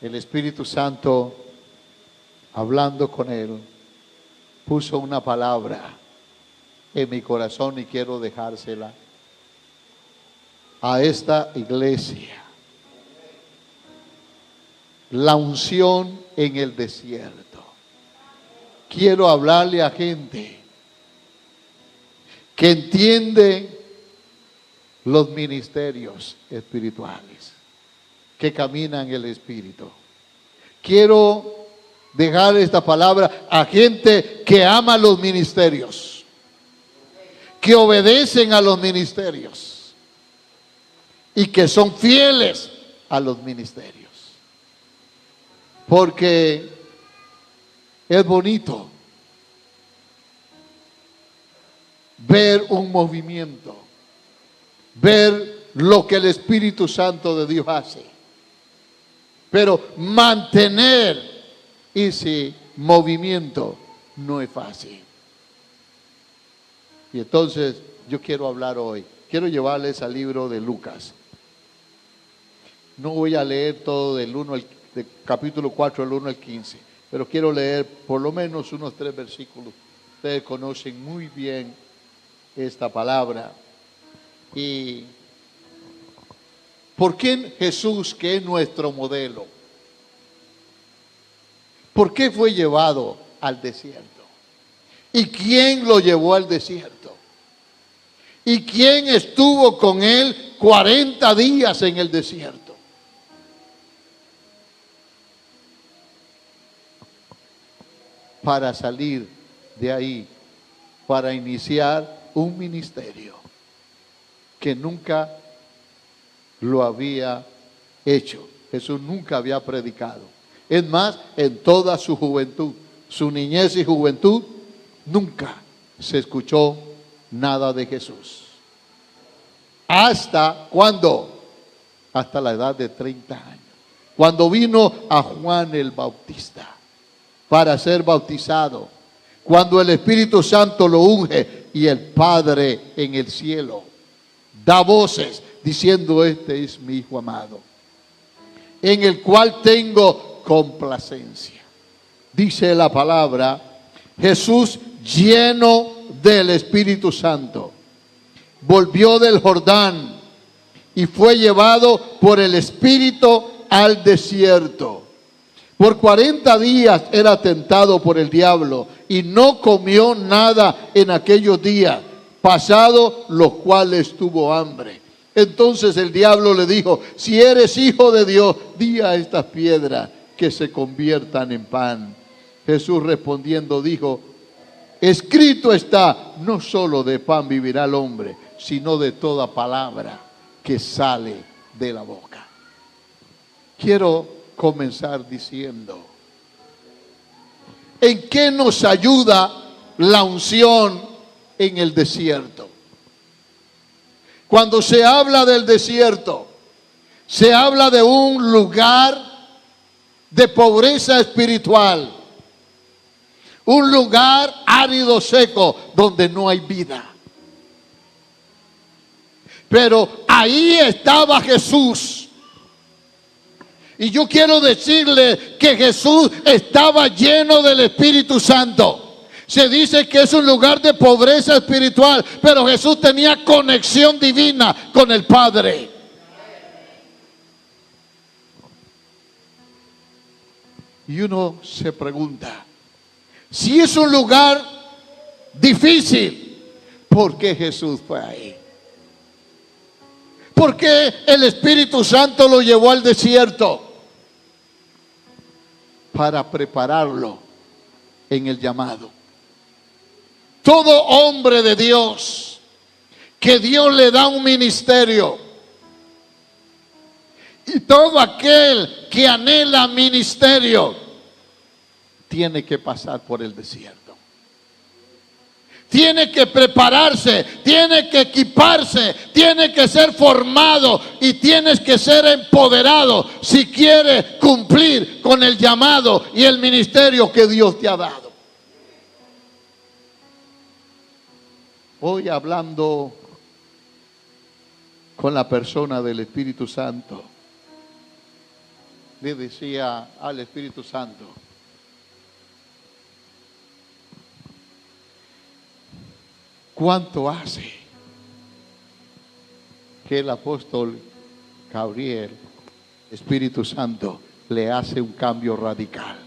el Espíritu Santo, hablando con él, puso una palabra en mi corazón y quiero dejársela a esta iglesia. La unción en el desierto. Quiero hablarle a gente que entiende los ministerios espirituales, que caminan en el Espíritu. Quiero dejar esta palabra a gente que ama los ministerios, que obedecen a los ministerios y que son fieles a los ministerios. Porque es bonito ver un movimiento, ver lo que el Espíritu Santo de Dios hace, pero mantener ese movimiento no es fácil. Y entonces yo quiero hablar hoy, quiero llevarles al libro de Lucas. No voy a leer todo del capítulo 4 del 1 al 15, pero quiero leer por lo menos unos 3 versículos. Ustedes conocen muy bien esta palabra. ¿Y por qué Jesús, que es nuestro modelo, por qué fue llevado al desierto? ¿Y quién lo llevó al desierto? ¿Y quién estuvo con él 40 días en el desierto? Para salir de ahí, para iniciar un ministerio que nunca lo había hecho. Jesús nunca había predicado. Es más, en toda su juventud, su niñez y juventud, nunca se escuchó nada de Jesús. ¿Hasta cuándo? Hasta la edad de 30 años. Cuando vino a Juan el Bautista para ser bautizado, cuando el Espíritu Santo lo unge y el Padre en el cielo da voces diciendo: este es mi Hijo amado, en el cual tengo complacencia. Dice la palabra, Jesús, lleno del Espíritu Santo, volvió del Jordán y fue llevado por el Espíritu al desierto. Por 40 días era tentado por el diablo y no comió nada en aquellos días, pasados los cuales tuvo hambre. Entonces el diablo le dijo: si eres hijo de Dios, di a estas piedras que se conviertan en pan. Jesús respondiendo dijo: escrito está, no solo de pan vivirá el hombre, sino de toda palabra que sale de la boca. Quiero comenzar diciendo: ¿en qué nos ayuda la unción en el desierto? Cuando se habla del desierto, se habla de un lugar de pobreza espiritual, un lugar árido, seco, donde no hay vida. Pero ahí estaba Jesús. Y yo quiero decirle que Jesús estaba lleno del Espíritu Santo. Se dice que es un lugar de pobreza espiritual, pero Jesús tenía conexión divina con el Padre. Y uno se pregunta, si es un lugar difícil, ¿por qué Jesús fue ahí? ¿Por qué el Espíritu Santo lo llevó al desierto? Para prepararlo en el llamado. Todo hombre de Dios, que Dios le da un ministerio, y todo aquel que anhela ministerio, tiene que pasar por el desierto. Tiene que prepararse, tiene que equiparse, tiene que ser formado y tienes que ser empoderado si quiere cumplir con el llamado y el ministerio que Dios te ha dado. Hoy, hablando con la persona del Espíritu Santo, le decía al Espíritu Santo: ¿cuánto hace que el apóstol Gabriel, Espíritu Santo, le hace un cambio radical?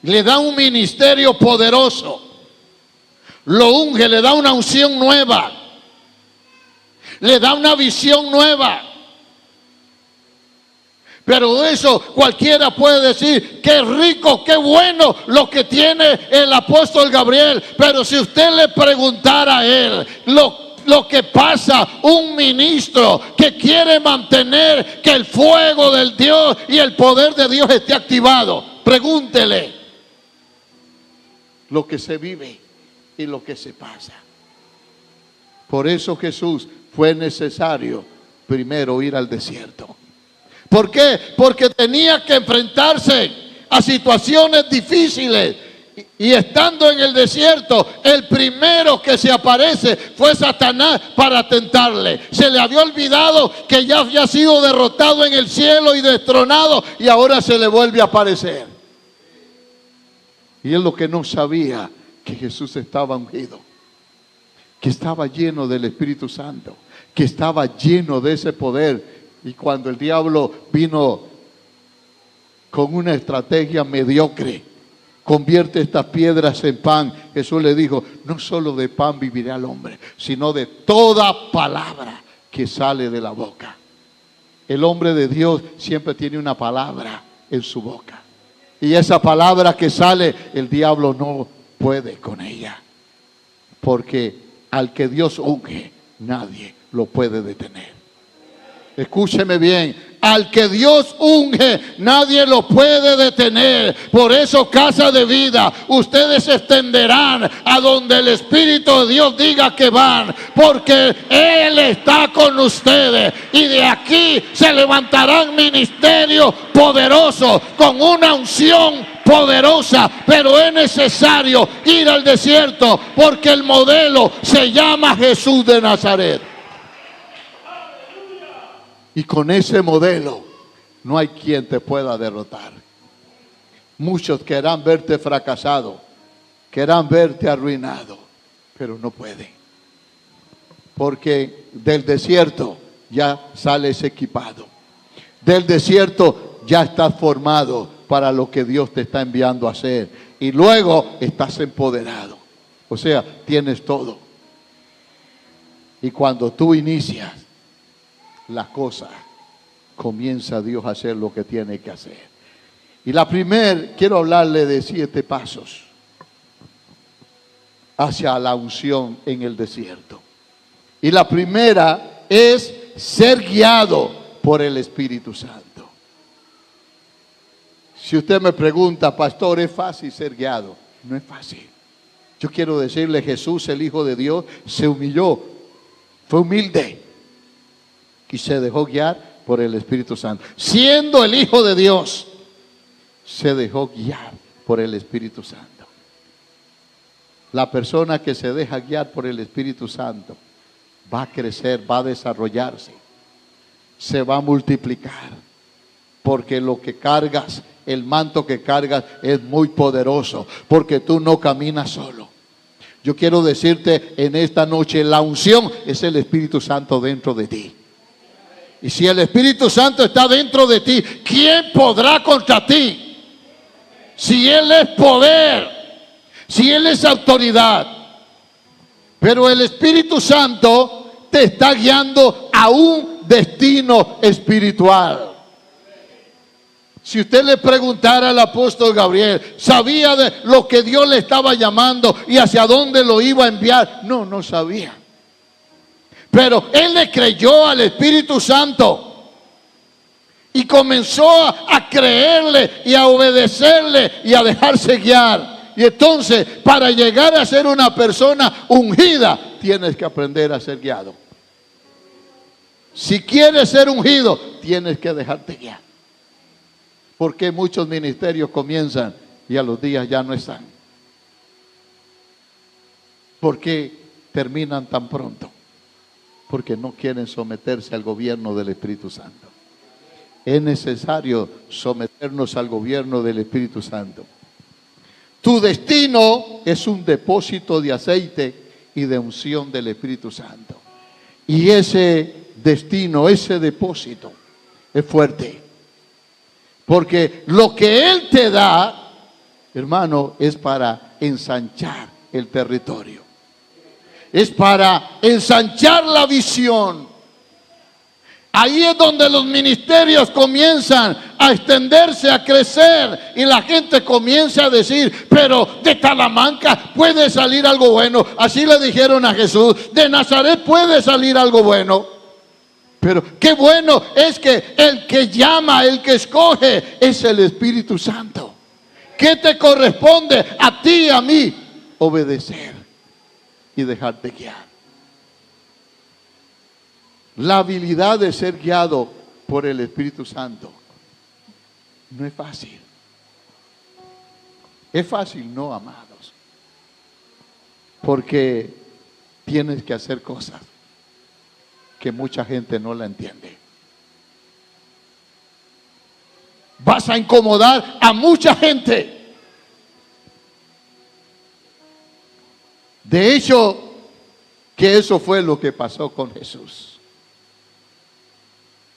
Le da un ministerio poderoso, lo unge, le da una unción nueva, le da una visión nueva. Pero eso cualquiera puede decir: qué rico, qué bueno lo que tiene el apóstol Gabriel. Pero si usted le preguntara a él lo que pasa un ministro que quiere mantener que el fuego del Dios y el poder de Dios esté activado, pregúntele lo que se vive y lo que se pasa. Por eso Jesús fue necesario primero ir al desierto. ¿Por qué? Porque tenía que enfrentarse a situaciones difíciles. Y estando en el desierto, el primero que se aparece fue Satanás para tentarle. Se le había olvidado que ya había sido derrotado en el cielo y destronado, y ahora se le vuelve a aparecer. Y él lo que no sabía, que Jesús estaba ungido, que estaba lleno del Espíritu Santo, que estaba lleno de ese poder. Y cuando el diablo vino con una estrategia mediocre: convierte estas piedras en pan, Jesús le dijo: no solo de pan vivirá el hombre, sino de toda palabra que sale de la boca. El hombre de Dios siempre tiene una palabra en su boca, y esa palabra que sale, el diablo no puede con ella, porque al que Dios unge, nadie lo puede detener. Escúcheme bien: al que Dios unge, nadie lo puede detener. Por eso, Casa de Vida, ustedes se extenderán a donde el Espíritu de Dios diga que van, porque Él está con ustedes. Y de aquí se levantarán ministerios poderosos, con una unción poderosa. Pero es necesario ir al desierto, porque el modelo se llama Jesús de Nazaret. Y con ese modelo no hay quien te pueda derrotar. Muchos querrán verte fracasado, querrán verte arruinado, pero no pueden. Porque del desierto ya sales equipado. Del desierto ya estás formado para lo que Dios te está enviando a hacer. Y luego estás empoderado. O sea, tienes todo. Y cuando tú inicias la cosa, comienza Dios a hacer lo que tiene que hacer. Y quiero hablarle de 7 pasos hacia la unción en el desierto. Y la primera es ser guiado por el Espíritu Santo. Si usted me pregunta: pastor, ¿es fácil ser guiado? No es fácil. Yo quiero decirle: Jesús, el Hijo de Dios, se humilló, fue humilde y se dejó guiar por el Espíritu Santo. Siendo el Hijo de Dios, se dejó guiar por el Espíritu Santo. La persona que se deja guiar por el Espíritu Santo va a crecer, va a desarrollarse, se va a multiplicar, porque lo que cargas, el manto que cargas, es muy poderoso, porque tú no caminas solo. Yo quiero decirte en esta noche: la unción es el Espíritu Santo dentro de ti. Y si el Espíritu Santo está dentro de ti, ¿quién podrá contra ti? Si Él es poder, si Él es autoridad. Pero el Espíritu Santo te está guiando a un destino espiritual. Si usted le preguntara al apóstol Gabriel, ¿sabía de lo que Dios le estaba llamando y hacia dónde lo iba a enviar? No sabía. Pero él le creyó al Espíritu Santo y comenzó a creerle y a obedecerle y a dejarse guiar. Y entonces, para llegar a ser una persona ungida, tienes que aprender a ser guiado. Si quieres ser ungido, tienes que dejarte guiar. Porque muchos ministerios comienzan y a los días ya no están. ¿Por qué terminan tan pronto? Porque no quieren someterse al gobierno del Espíritu Santo. es necesario someternos al gobierno del Espíritu Santo. Tu destino es un depósito de aceite y de unción del Espíritu Santo. Y ese destino, ese depósito es fuerte. Porque lo que Él te da, hermano, es para ensanchar el territorio. Es para ensanchar la visión. Ahí es donde los ministerios comienzan a extenderse, a crecer, y la gente comienza a decir, pero de Talamanca puede salir algo bueno. Así le dijeron a Jesús, de Nazaret puede salir algo bueno. Pero qué bueno es que el que llama, el que escoge, es el Espíritu Santo. ¿Qué te corresponde a ti y a mí? Obedecer y dejarte guiar. La habilidad de ser guiado por el Espíritu Santo no es fácil. Es fácil, no, amados, porque tienes que hacer cosas que mucha gente no la entiende. Vas a incomodar a mucha gente. De hecho, que eso fue lo que pasó con Jesús.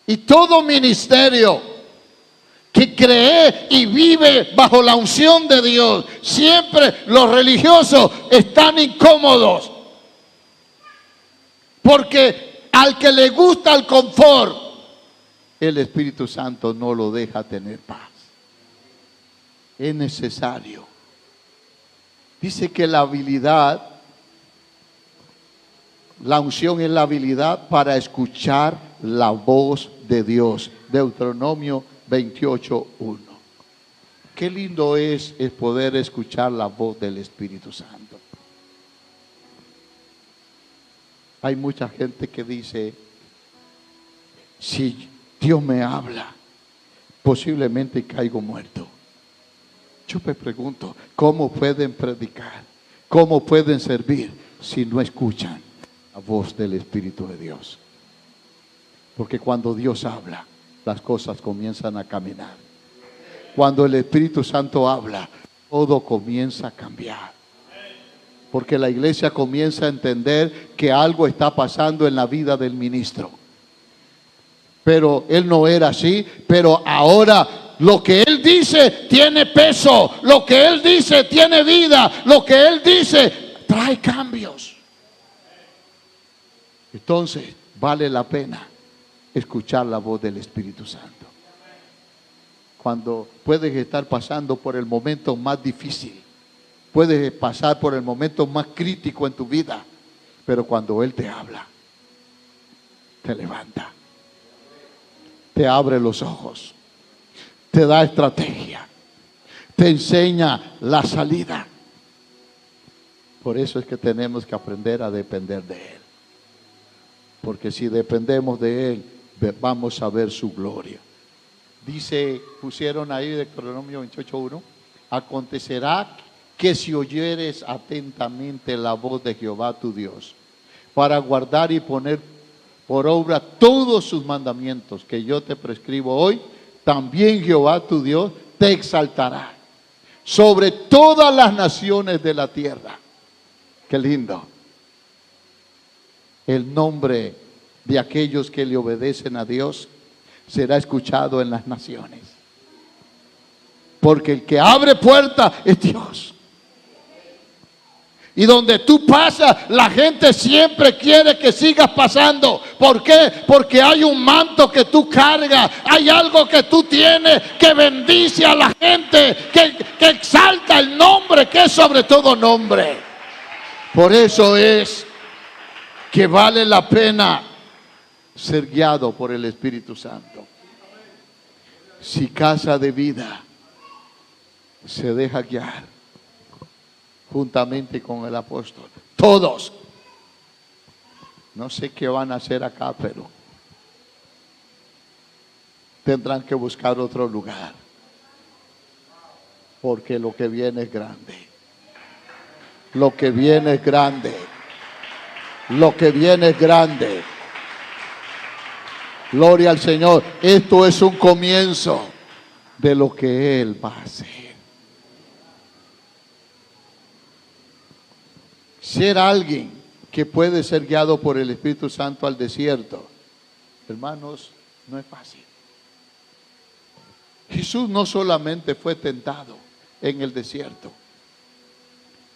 Y todo ministerio que cree y vive bajo la unción de Dios, siempre los religiosos están incómodos. Porque al que le gusta el confort, el Espíritu Santo no lo deja tener paz. Es necesario. Dice que la habilidad, la unción es la habilidad para escuchar la voz de Dios. Deuteronomio 28:1. Qué lindo es poder escuchar la voz del Espíritu Santo. Hay mucha gente que dice, si Dios me habla, posiblemente caigo muerto. Yo me pregunto, ¿cómo pueden predicar? ¿Cómo pueden servir si no escuchan la voz del Espíritu de Dios? Porque cuando Dios habla, las cosas comienzan a caminar. Cuando el Espíritu Santo habla, todo comienza a cambiar. Porque la iglesia comienza a entender que algo está pasando en la vida del ministro. Pero él no era así, pero ahora lo que él dice tiene peso, lo que él dice tiene vida, lo que él dice trae cambios. Entonces, vale la pena escuchar la voz del Espíritu Santo. Cuando puedes estar pasando por el momento más difícil, puedes pasar por el momento más crítico en tu vida, pero cuando Él te habla, te levanta, te abre los ojos, te da estrategia, te enseña la salida. Por eso es que tenemos que aprender a depender de Él. Porque si dependemos de Él, vamos a ver su gloria. Dice, pusieron ahí Deuteronomio 28:1. Acontecerá que si oyeres atentamente la voz de Jehová tu Dios, para guardar y poner por obra todos sus mandamientos que yo te prescribo hoy, también Jehová tu Dios te exaltará sobre todas las naciones de la tierra. Qué lindo. El nombre de aquellos que le obedecen a Dios será escuchado en las naciones. Porque el que abre puertas es Dios. Y donde tú pasas, la gente siempre quiere que sigas pasando. ¿Por qué? Porque hay un manto que tú cargas, hay algo que tú tienes que bendice a la gente, que exalta el nombre que es sobre todo nombre. Por eso es que vale la pena ser guiado por el Espíritu Santo. Si Casa de Vida se deja guiar juntamente con el apóstol, todos, no sé qué van a hacer acá, pero tendrán que buscar otro lugar, porque lo que viene es grande. Lo que viene es grande. Lo que viene es grande. Gloria al Señor. Esto es un comienzo de lo que Él va a hacer. Ser alguien que puede ser guiado por el Espíritu Santo al desierto, hermanos, no es fácil. Jesús no solamente fue tentado en el desierto.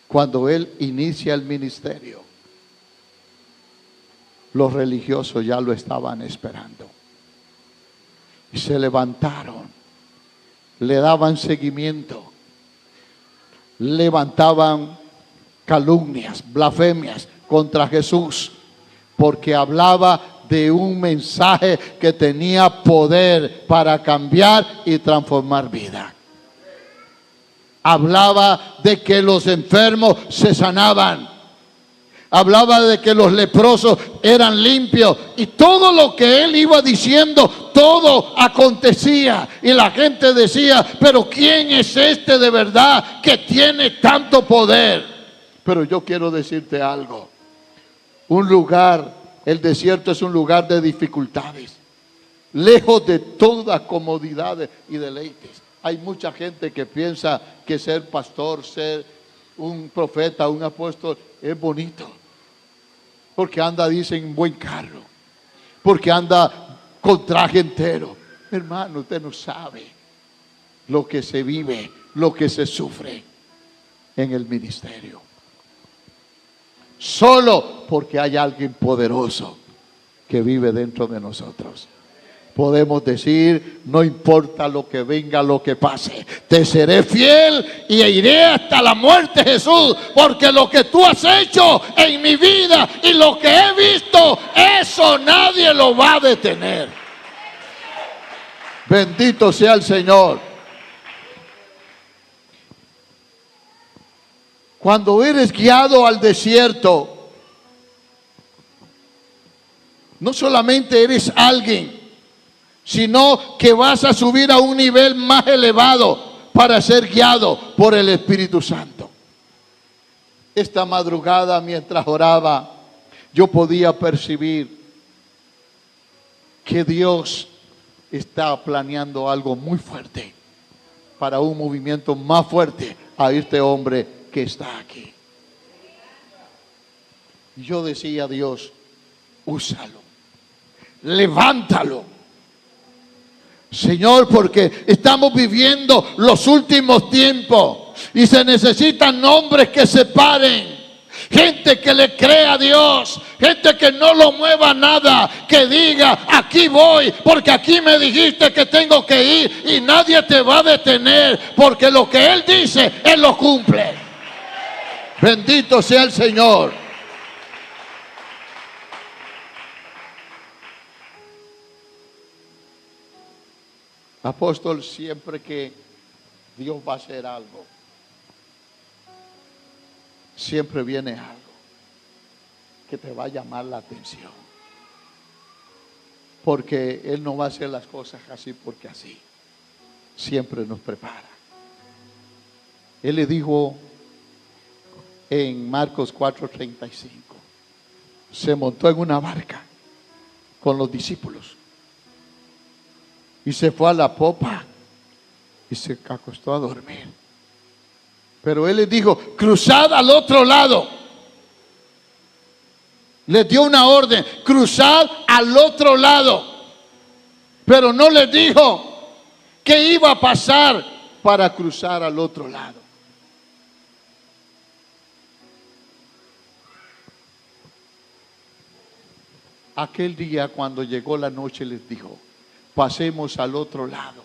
Cuando Él inicia el ministerio, los religiosos ya lo estaban esperando. Y se levantaron, le daban seguimiento, levantaban calumnias, blasfemias contra Jesús, porque hablaba de un mensaje que tenía poder para cambiar y transformar vida. Hablaba de que los enfermos se sanaban. Hablaba de que los leprosos eran limpios. Y todo lo que él iba diciendo, todo acontecía. Y la gente decía, pero ¿quién es este de verdad que tiene tanto poder? Pero yo quiero decirte algo. El desierto es un lugar de dificultades. Lejos de todas comodidades y deleites. Hay mucha gente que piensa que ser pastor, ser un profeta, un apóstol es bonito. Porque anda, dicen, buen carro. Porque anda con traje entero. Hermano, usted no sabe lo que se vive, lo que se sufre en el ministerio. Solo porque hay alguien poderoso que vive dentro de nosotros. Podemos decir, no importa lo que venga, lo que pase, te seré fiel y iré hasta la muerte, Jesús, porque lo que tú has hecho en mi vida y lo que he visto, eso nadie lo va a detener. Bendito sea el Señor. Cuando eres guiado al desierto, no solamente eres alguien, sino que vas a subir a un nivel más elevado para ser guiado por el Espíritu Santo. Esta madrugada, mientras oraba, yo podía percibir que Dios está planeando algo muy fuerte para un movimiento más fuerte a este hombre que está aquí. Yo decía a Dios, úsalo, levántalo, Señor, porque estamos viviendo los últimos tiempos y se necesitan hombres que se paren, gente que le crea a Dios, gente que no lo mueva nada, que diga, aquí voy, porque aquí me dijiste que tengo que ir y nadie te va a detener, porque lo que Él dice, Él lo cumple. Bendito sea el Señor. Apóstol, siempre que Dios va a hacer algo, siempre viene algo que te va a llamar la atención. Porque Él no va a hacer las cosas así porque así. Siempre nos prepara. Él le dijo en Marcos 4:35, se montó en una barca con los discípulos y se fue a la popa y se acostó a dormir. Pero Él les dijo, cruzad al otro lado. Les dio una orden, cruzad al otro lado. Pero no les dijo qué iba a pasar para cruzar al otro lado. Aquel día, cuando llegó la noche, les dijo, pasemos al otro lado.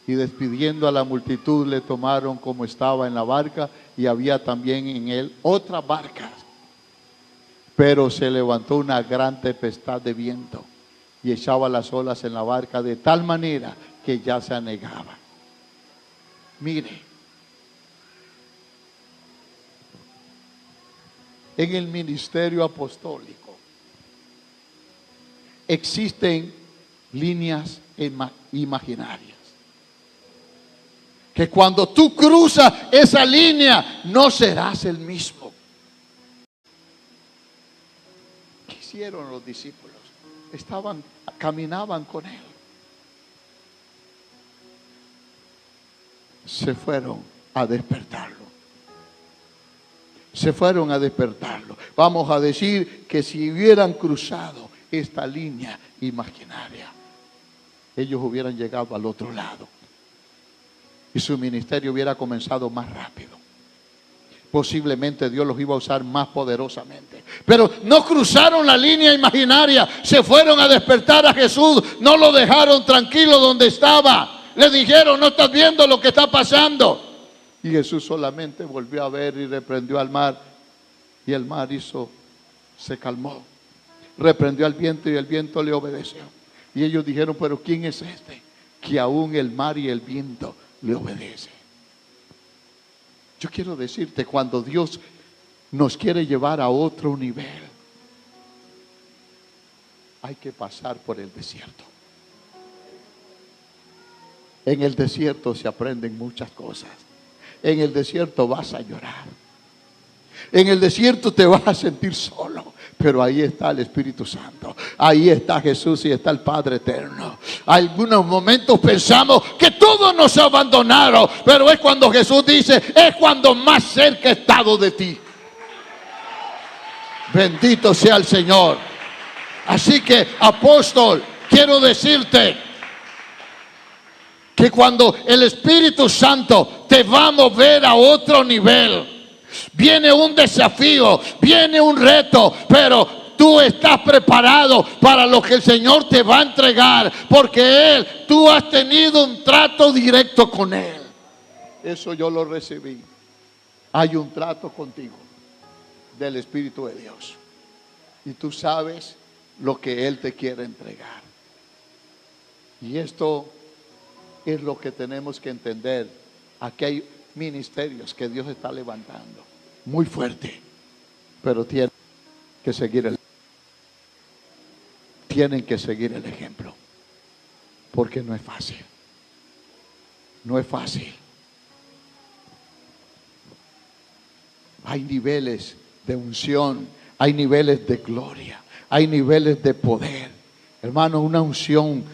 Y despidiendo a la multitud, le tomaron como estaba en la barca, y había también en él otras barcas. Pero se levantó una gran tempestad de viento y echaba las olas en la barca de tal manera que ya se anegaba. Mire, en el ministerio apostólico existen líneas imaginarias. Que cuando tú cruzas esa línea, no serás el mismo. hicieron los discípulos? Caminaban con él. Se fueron a despertarlo. Se fueron a despertarlo. Vamos a decir que si hubieran cruzado esta línea imaginaria, ellos hubieran llegado al otro lado y su ministerio hubiera comenzado más rápido. Posiblemente Dios los iba a usar más poderosamente, pero no cruzaron la línea imaginaria. Se fueron a despertar a Jesús. No lo dejaron tranquilo donde estaba. Le dijeron: ¿no estás viendo lo que está pasando? Y Jesús solamente volvió a ver y reprendió al mar, y el mar se calmó. Reprendió al viento y el viento le obedeció. Y ellos dijeron: pero ¿quién es este que aún el mar y el viento le obedecen? Yo quiero decirte, cuando Dios nos quiere llevar a otro nivel, hay que pasar por el desierto. En el desierto se aprenden muchas cosas. En el desierto vas a llorar. En el desierto te vas a sentir solo. Pero ahí está el Espíritu Santo. Ahí está Jesús y está el Padre eterno. Algunos momentos pensamos que todos nos abandonaron, pero es cuando Jesús dice: es cuando más cerca he estado de ti. Bendito sea el Señor. Así que, apóstol, quiero decirte que cuando el Espíritu Santo te va a mover a otro nivel, viene un desafío, viene un reto, pero tú estás preparado para lo que el Señor te va a entregar, porque tú has tenido un trato directo con Él. Eso yo lo recibí. Hay un trato contigo del Espíritu de Dios, y tú sabes lo que Él te quiere entregar. Y esto es lo que tenemos que entender. Aquí hay ministerios que Dios está levantando muy fuerte, pero tienen que seguir el ejemplo, porque no es fácil. No es fácil. Hay niveles de unción, hay niveles de gloria, hay niveles de poder. Hermano, una unción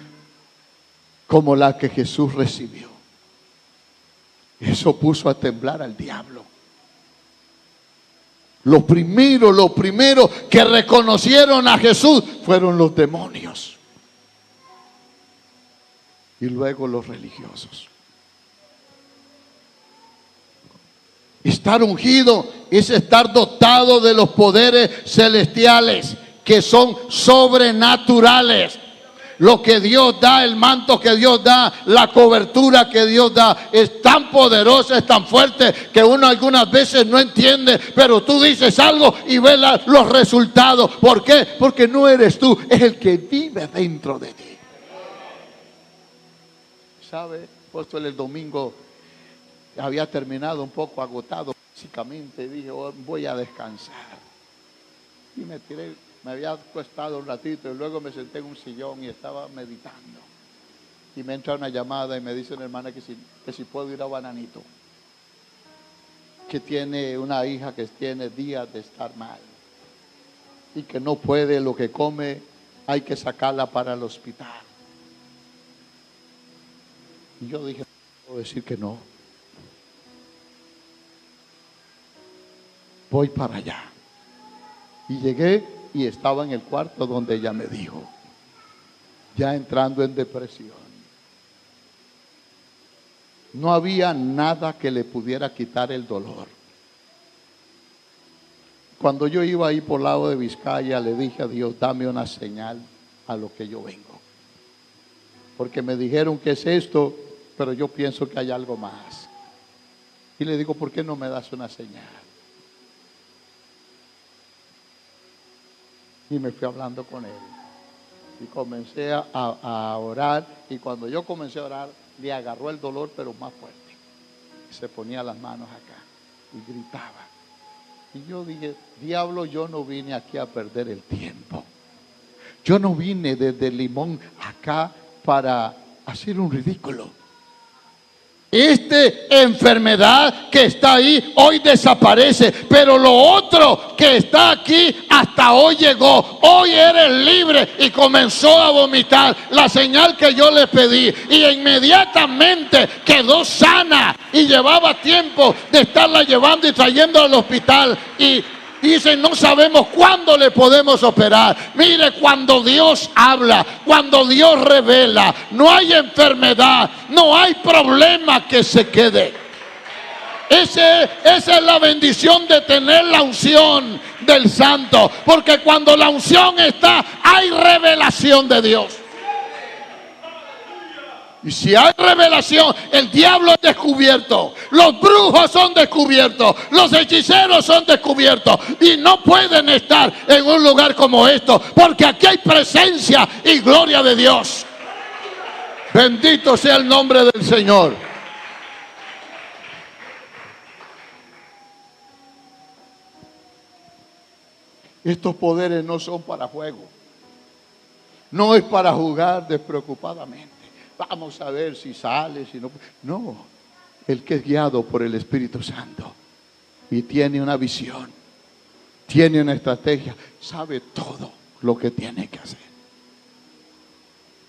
como la que Jesús recibió, eso puso a temblar al diablo. Lo primero que reconocieron a Jesús fueron los demonios, y luego los religiosos. Estar ungido es estar dotado de los poderes celestiales que son sobrenaturales. Lo que Dios da, el manto que Dios da, la cobertura que Dios da, es tan poderosa, es tan fuerte, que uno algunas veces no entiende, pero tú dices algo y ves los resultados. ¿Por qué? Porque no eres tú, es el que vive dentro de ti. ¿Sabe, apóstol? El domingo había terminado un poco agotado físicamente, y dije: oh, voy a descansar. Y me había acostado un ratito, y luego me senté en un sillón y estaba meditando. Y me entra una llamada y me dice una hermana que si puedo ir a Bananito, que tiene una hija que tiene días de estar mal y que no puede, lo que come hay que sacarla para el hospital. Y yo dije: no puedo decir que no. Voy para allá. Y llegué y estaba en el cuarto donde ella me dijo, ya entrando en depresión. No había nada que le pudiera quitar el dolor. Cuando yo iba ahí por el lado de Vizcaya, le dije a Dios: dame una señal a lo que yo vengo. Porque me dijeron que es esto, pero yo pienso que hay algo más. Y le digo: ¿por qué no me das una señal? Y me fui hablando con él. Y comencé a orar. Y cuando yo comencé a orar, le agarró el dolor, pero más fuerte. Y se ponía las manos acá y gritaba. Y yo dije: diablo, yo no vine aquí a perder el tiempo. Yo no vine desde Limón acá para hacer un ridículo. Esta enfermedad que está ahí hoy desaparece, pero lo otro que está aquí hasta hoy llegó. Hoy eres libre, y comenzó a vomitar, la señal que yo le pedí, y inmediatamente quedó sana, y llevaba tiempo de estarla llevando y trayendo al hospital, y dicen, no sabemos cuándo le podemos operar. Mire, cuando Dios habla, cuando Dios revela, no hay enfermedad, no hay problema que se quede. Esa es la bendición de tener la unción del Santo, porque cuando la unción está, hay revelación de Dios. Y si hay revelación, el diablo es descubierto, los brujos son descubiertos, los hechiceros son descubiertos, y no pueden estar en un lugar como esto, porque aquí hay presencia y gloria de Dios. Bendito sea el nombre del Señor. Estos poderes no son para juego, no es para jugar despreocupadamente. Vamos a ver si sale, si no. No, el que es guiado por el Espíritu Santo y tiene una visión, tiene una estrategia, sabe todo lo que tiene que hacer.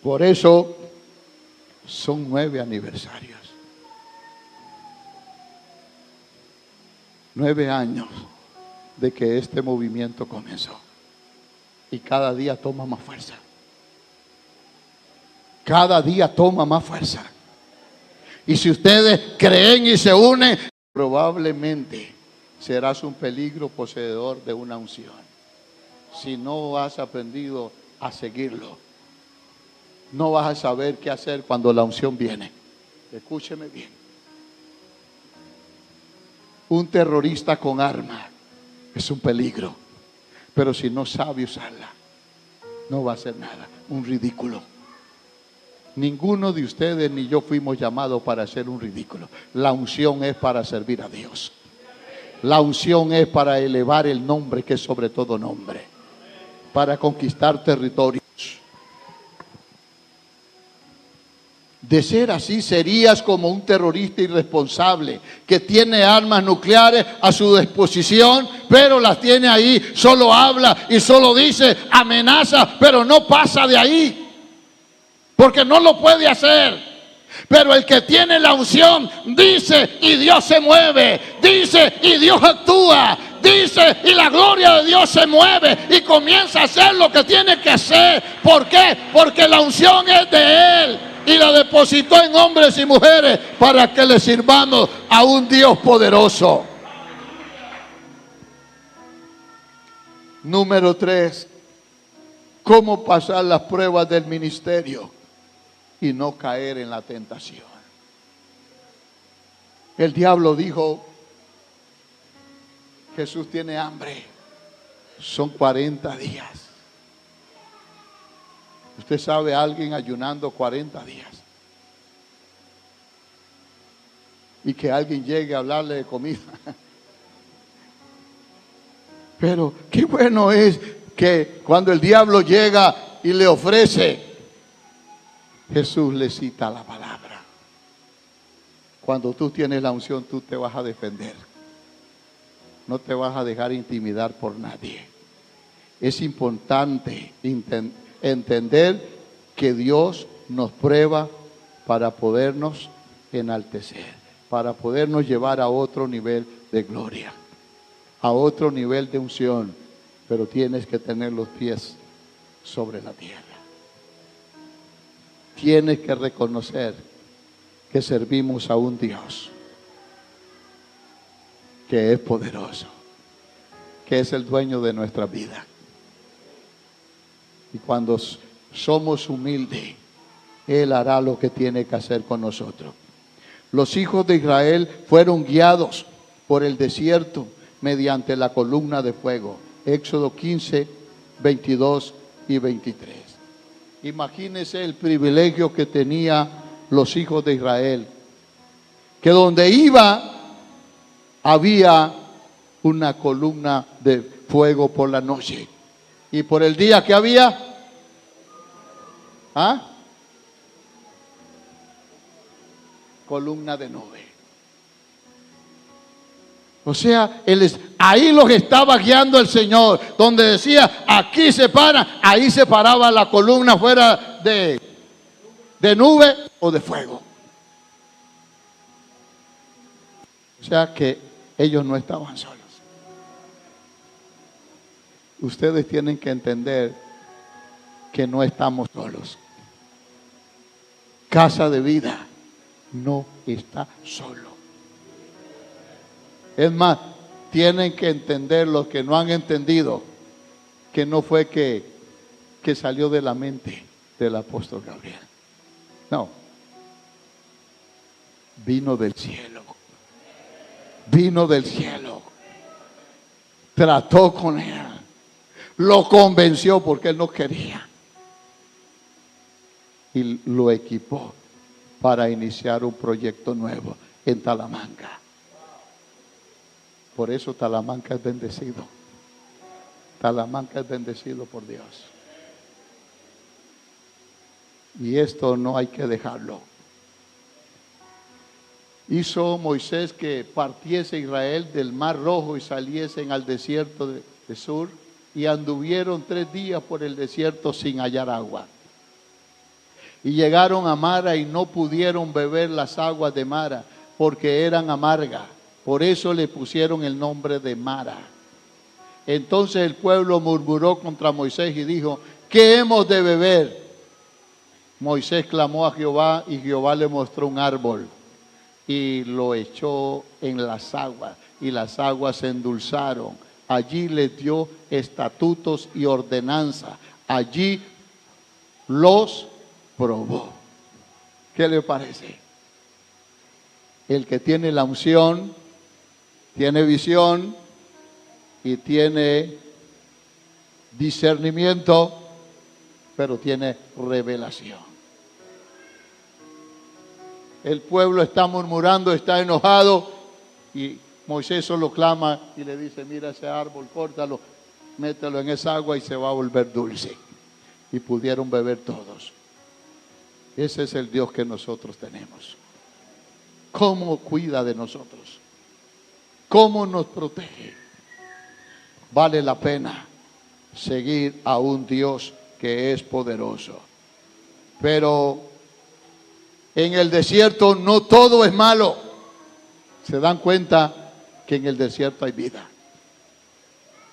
Por eso son 9 aniversarios. 9 años de que este movimiento comenzó. Y cada día toma más fuerza. Cada día toma más fuerza. Y si ustedes creen y se unen, probablemente serás un peligro poseedor de una unción. Si no has aprendido a seguirlo, no vas a saber qué hacer cuando la unción viene. Escúcheme bien. Un terrorista con arma es un peligro, pero si no sabe usarla, no va a hacer nada. Un ridículo. Ninguno de ustedes ni yo fuimos llamados para hacer un ridículo. La unción es para servir a Dios. La unción es para elevar el nombre que es sobre todo nombre, para conquistar territorios. De ser así, serías como un terrorista irresponsable que tiene armas nucleares a su disposición, pero las tiene ahí, solo habla y solo dice, amenaza, pero no pasa de ahí, porque no lo puede hacer. Pero el que tiene la unción dice y Dios se mueve, dice y Dios actúa, dice y la gloria de Dios se mueve y comienza a hacer lo que tiene que hacer. ¿Por qué? Porque la unción es de Él y la depositó en hombres y mujeres para que le sirvamos a un Dios poderoso. Número 3, ¿cómo pasar las pruebas del ministerio y no caer en la tentación? El diablo dijo, Jesús tiene hambre, son 40 días. Usted sabe a alguien ayunando 40 días y que alguien llegue a hablarle de comida. Pero qué bueno es que cuando el diablo llega y le ofrece, Jesús le cita la palabra. Cuando tú tienes la unción, tú te vas a defender. No te vas a dejar intimidar por nadie. Es importante entender que Dios nos prueba para podernos enaltecer, para podernos llevar a otro nivel de gloria, a otro nivel de unción. Pero tienes que tener los pies sobre la tierra. Tienes que reconocer que servimos a un Dios que es poderoso, que es el dueño de nuestra vida. Y cuando somos humildes, Él hará lo que tiene que hacer con nosotros. Los hijos de Israel fueron guiados por el desierto mediante la columna de fuego. Éxodo 15, 22 y 23. Imagínense el privilegio que tenían los hijos de Israel, que donde iba había una columna de fuego por la noche. Y por el día que había, columna de nube. O sea, ahí los estaba guiando el Señor, donde decía, aquí se para, ahí se paraba la columna fuera de nube o de fuego. O sea que ellos no estaban solos. Ustedes tienen que entender que no estamos solos. Casa de Vida no está solo. Es más, tienen que entender los que no han entendido que no fue que salió de la mente del apóstol Gabriel. No. Vino del cielo. Vino del cielo. Trató con él. Lo convenció porque él no quería. Y lo equipó para iniciar un proyecto nuevo en Talamanca. Por eso Talamanca es bendecido. Talamanca es bendecido por Dios. Y esto no hay que dejarlo. Hizo Moisés que partiese Israel del Mar Rojo y saliesen al desierto de Sur, y anduvieron 3 días por el desierto sin hallar agua. Y llegaron a Mara y no pudieron beber las aguas de Mara, porque eran amargas. Por eso le pusieron el nombre de Mara. Entonces el pueblo murmuró contra Moisés y dijo, ¿qué hemos de beber? Moisés clamó a Jehová y Jehová le mostró un árbol y lo echó en las aguas, y las aguas se endulzaron. Allí les dio estatutos y ordenanzas. Allí los probó. ¿Qué le parece? El que tiene la unción, tiene visión y tiene discernimiento, pero tiene revelación. El pueblo está murmurando, está enojado, y Moisés solo clama y le dice, mira ese árbol, córtalo, mételo en esa agua y se va a volver dulce. Y pudieron beber todos. Ese es el Dios que nosotros tenemos. ¿Cómo cuida de nosotros? ¿Cómo nos protege? Vale la pena seguir a un Dios que es poderoso. Pero en el desierto no todo es malo. Se dan cuenta que en el desierto hay vida.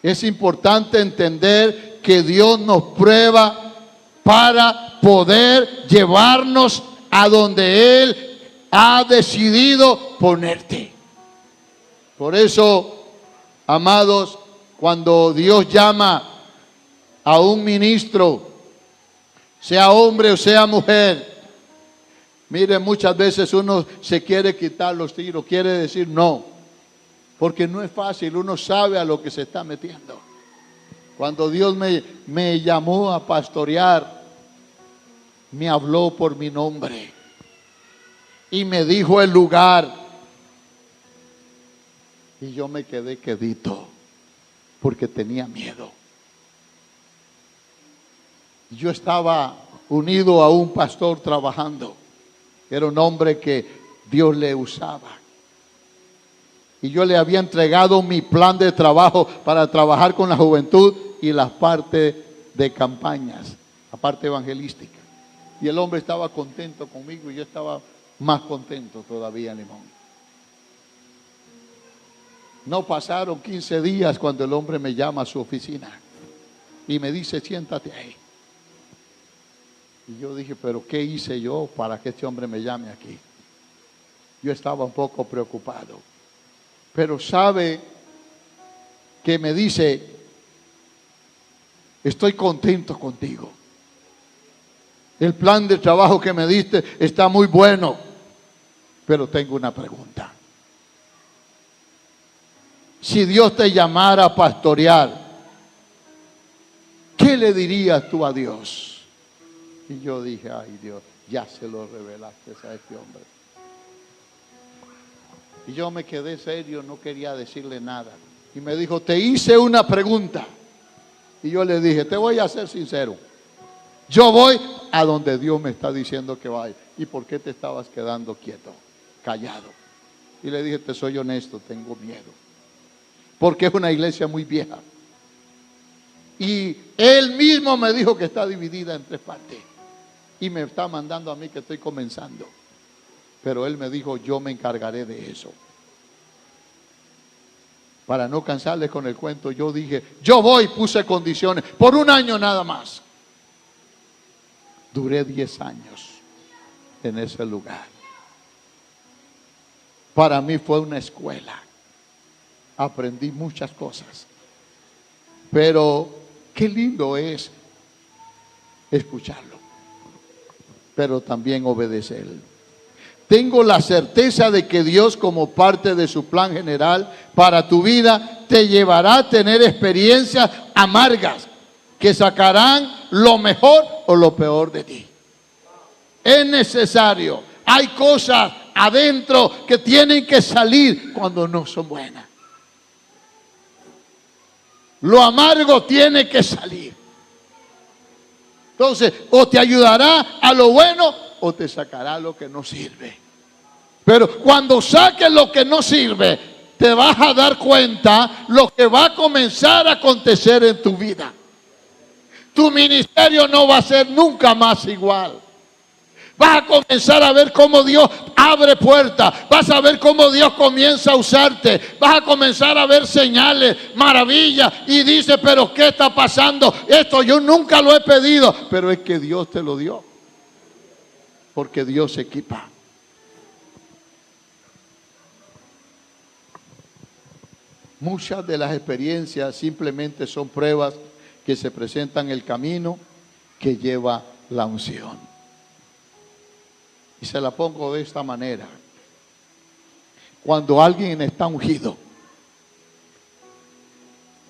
Es importante entender que Dios nos prueba para poder llevarnos a donde Él ha decidido ponerte. Por eso, amados, cuando Dios llama a un ministro, sea hombre o sea mujer, miren, muchas veces uno se quiere quitar los tiros, quiere decir no, porque no es fácil, uno sabe a lo que se está metiendo. Cuando Dios me llamó a pastorear, me habló por mi nombre y me dijo el lugar, y yo me quedé quedito porque tenía miedo. Yo estaba unido a un pastor trabajando. Era un hombre que Dios le usaba. Y yo le había entregado mi plan de trabajo para trabajar con la juventud y las partes de campañas, la parte evangelística. Y el hombre estaba contento conmigo y yo estaba más contento todavía, Limón. No pasaron 15 días cuando el hombre me llama a su oficina y me dice, siéntate ahí. Y yo dije, pero ¿qué hice yo para que este hombre me llame aquí? Yo estaba un poco preocupado. Pero sabe que me dice, estoy contento contigo. El plan de trabajo que me diste está muy bueno, pero tengo una pregunta. Si Dios te llamara a pastorear, ¿qué le dirías tú a Dios? Y yo dije, ay Dios, ya se lo revelaste a este hombre. Y yo me quedé serio, no quería decirle nada. Y me dijo, te hice una pregunta. Y yo le dije, te voy a ser sincero. Yo voy a donde Dios me está diciendo que vaya. ¿Y por qué te estabas quedando quieto? callado. Y le dije, te soy honesto, tengo miedo. Porque es una iglesia muy vieja. Y él mismo me dijo que está dividida en 3 partes. Y me está mandando a mí que estoy comenzando. Pero él me dijo, yo me encargaré de eso. Para no cansarles con el cuento, yo dije, yo voy, puse condiciones. Por 1 año nada más. Duré 10 años en ese lugar. Para mí fue una escuela. Aprendí muchas cosas. Pero qué lindo es escucharlo. Pero también obedecerlo. Tengo la certeza de que Dios, como parte de su plan general para tu vida, te llevará a tener experiencias amargas que sacarán lo mejor o lo peor de ti. Es necesario. Hay cosas adentro que tienen que salir cuando no son buenas. Lo amargo tiene que salir. Entonces, o te ayudará a lo bueno o te sacará lo que no sirve. Pero cuando saques lo que no sirve, te vas a dar cuenta lo que va a comenzar a acontecer en tu vida. Tu ministerio no va a ser nunca más igual. Vas a comenzar a ver cómo Dios abre puertas. Vas a ver cómo Dios comienza a usarte. Vas a comenzar a ver señales, maravillas. Y dices, pero ¿qué está pasando? Esto yo nunca lo he pedido. Pero es que Dios te lo dio. Porque Dios se equipa. Muchas de las experiencias simplemente son pruebas que se presentan en el camino que lleva la unción. Y se la pongo de esta manera. Cuando alguien está ungido,